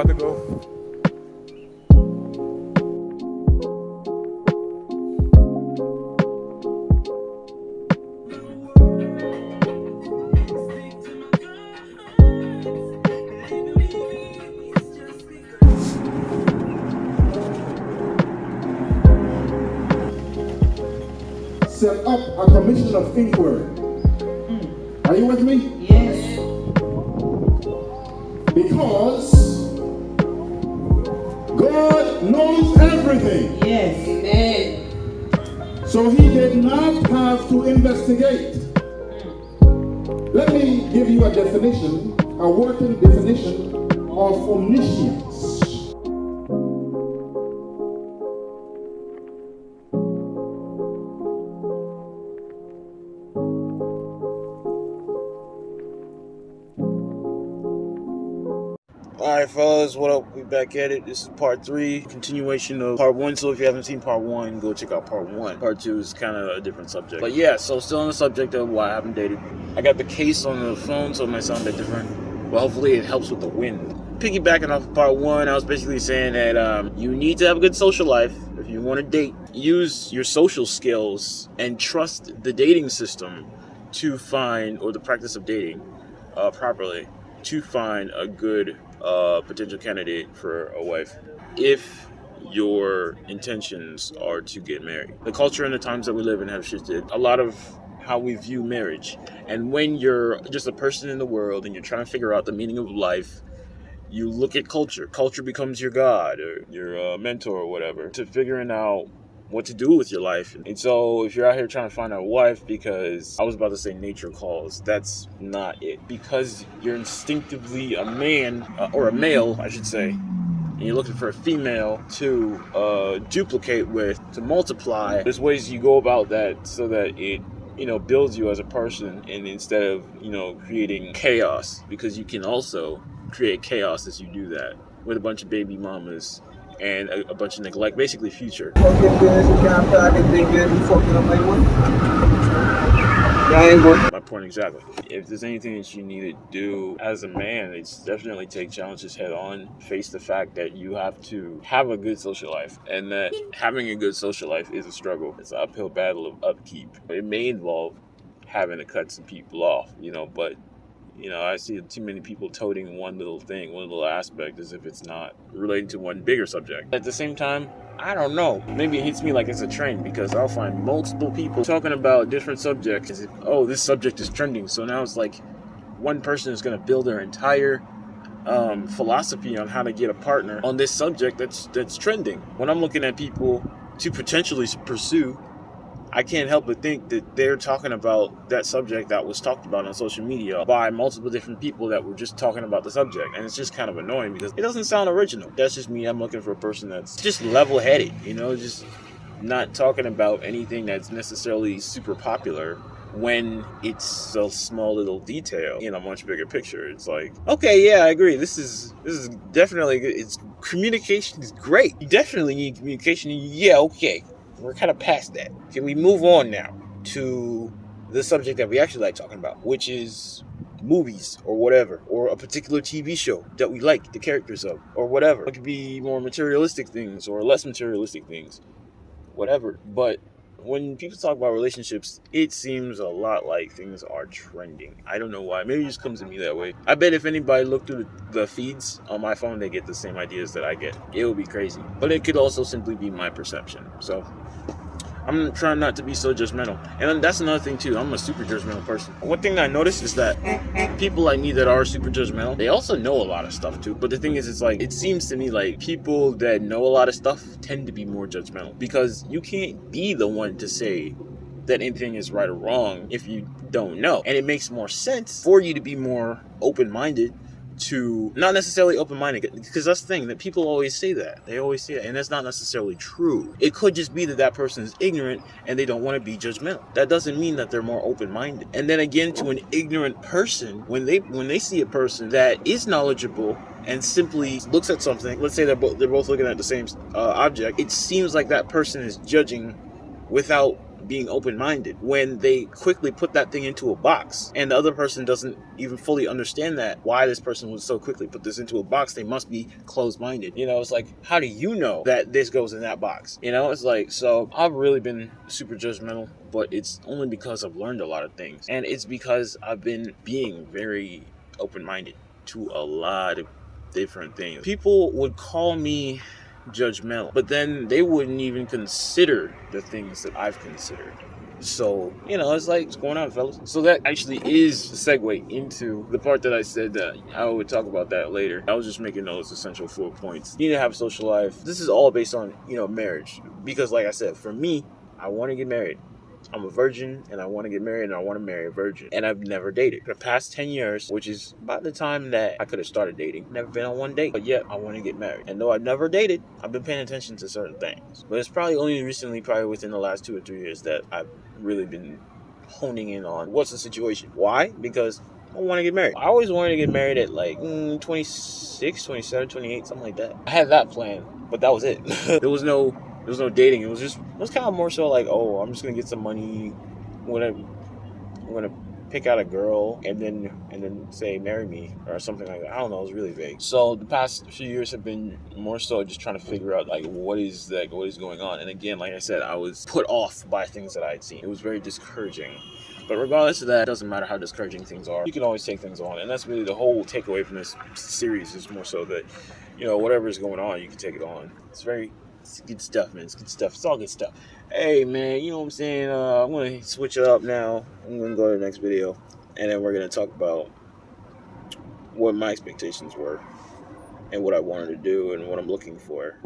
about to go. Set up a commission of inquiry. Are you with me? Yes. Because God knows everything. Yes. Amen. So he did not have to investigate. Let me give you a definition, a working definition of omniscience. Alright fellas, what up? We back at it. This is part 3, continuation of part 1. So if you haven't seen part 1, go check out part 1. Part 2 is kind of a different subject. But yeah, so still on the subject of why I haven't dated. I got the case on the phone, so it might sound a bit different. Well, hopefully it helps with the wind. Piggybacking off of part 1, I was basically saying that you need to have a good social life if you want to date. Use your social skills and trust the dating system to find, or the practice of dating properly, to find a good potential candidate for a wife if your intentions are to get married. The culture and the times that we live in have shifted a lot of how we view marriage. And when you're just a person in the world and you're trying to figure out the meaning of life, you look at culture. Culture becomes your god or your mentor or whatever to figuring out what to do with your life. And so if you're out here trying to find a wife because, I was about to say nature calls, that's not it. Because you're instinctively a man, or a male, I should say, and you're looking for a female to duplicate with, to multiply, there's ways you go about that so that it, builds you as a person, and instead of, creating chaos, because you can also create chaos as you do that with a bunch of baby mamas and a bunch of neglect, basically future. My point exactly. If there's anything that you need to do as a man, it's definitely take challenges head on, face the fact that you have to have a good social life, and that having a good social life is a struggle. It's an uphill battle of upkeep. It may involve having to cut some people off, but I see too many people toting one little thing, one little aspect, as if it's not related to one bigger subject. At the same time, I don't know. Maybe it hits me like it's a trend, because I'll find multiple people talking about different subjects as if, oh, this subject is trending. So now it's like one person is going to build their entire philosophy on how to get a partner on this subject that's trending. When I'm looking at people to potentially pursue, I can't help but think that they're talking about that subject that was talked about on social media by multiple different people that were just talking about the subject. And it's just kind of annoying because it doesn't sound original. That's just me. I'm looking for a person that's just level-headed, just not talking about anything that's necessarily super popular when it's a small little detail in a much bigger picture. It's like, okay, yeah, I agree. This is definitely good. Communication is great. You definitely need communication. Yeah, okay. We're kind of past that. Can we move on now to the subject that we actually like talking about, which is movies or whatever, or a particular TV show that we like the characters of, or whatever. It could be more materialistic things or less materialistic things, whatever. But when people talk about relationships, it seems a lot like things are trending. I don't know why. Maybe it just comes to me that way. I bet if anybody looked through the feeds on my phone, they get the same ideas that I get. It would be crazy. But it could also simply be my perception. So I'm trying not to be so judgmental. And that's another thing too. I'm a super judgmental person. One thing that I noticed is that people like me that are super judgmental, they also know a lot of stuff too. But the thing is, it's like, it seems to me like people that know a lot of stuff tend to be more judgmental, because you can't be the one to say that anything is right or wrong if you don't know. And it makes more sense for you to be more open-minded, to not necessarily open-minded, because that's the thing, that people always say that. They always say that, and that's not necessarily true. It could just be that person is ignorant and they don't want to be judgmental. That doesn't mean that they're more open-minded. And then again, to an ignorant person, when they see a person that is knowledgeable and simply looks at something, let's say they're both looking at the same object, it seems like that person is judging without being open-minded when they quickly put that thing into a box, and the other person doesn't even fully understand that why this person would so quickly put this into a box. They must be closed-minded. It's like, how do you know that this goes in that box? It's like, so I've really been super judgmental, but it's only because I've learned a lot of things, and it's because I've been being very open-minded to a lot of different things. People would call me judgmental, but then they wouldn't even consider the things that I've considered. So, it's like, what's going on, fellas? So that actually is the segue into the part that I said that I would talk about that later. I was just making those essential 4 points. You need to have a social life. This is all based on, marriage. Because like I said, for me, I want to get married. I'm a virgin, and I want to get married, and I want to marry a virgin. And I've never dated. For the past 10 years, which is about the time that I could have started dating, never been on one date, but yet I want to get married. And though I've never dated, I've been paying attention to certain things. But it's probably only recently, probably within the last 2 or 3 years, that I've really been honing in on what's the situation. Why? Because I want to get married. I always wanted to get married at like 26, 27, 28, something like that. I had that plan, but that was it. There was no dating. It was kind of more so like, oh, I'm just gonna get some money. I'm gonna pick out a girl and then say marry me or something like that. I don't know. It was really vague. So the past few years have been more so just trying to figure out like what is going on. And again, like I said, I was put off by things that I had seen. It was very discouraging. But regardless of that, it doesn't matter how discouraging things are. You can always take things on. And that's really the whole takeaway from this series, is more so that, whatever is going on, you can take it on. It's good stuff, man. It's good stuff. It's all good stuff. Hey, man, you know what I'm saying? I'm going to switch it up now. I'm going to go to the next video. And then we're going to talk about what my expectations were and what I wanted to do and what I'm looking for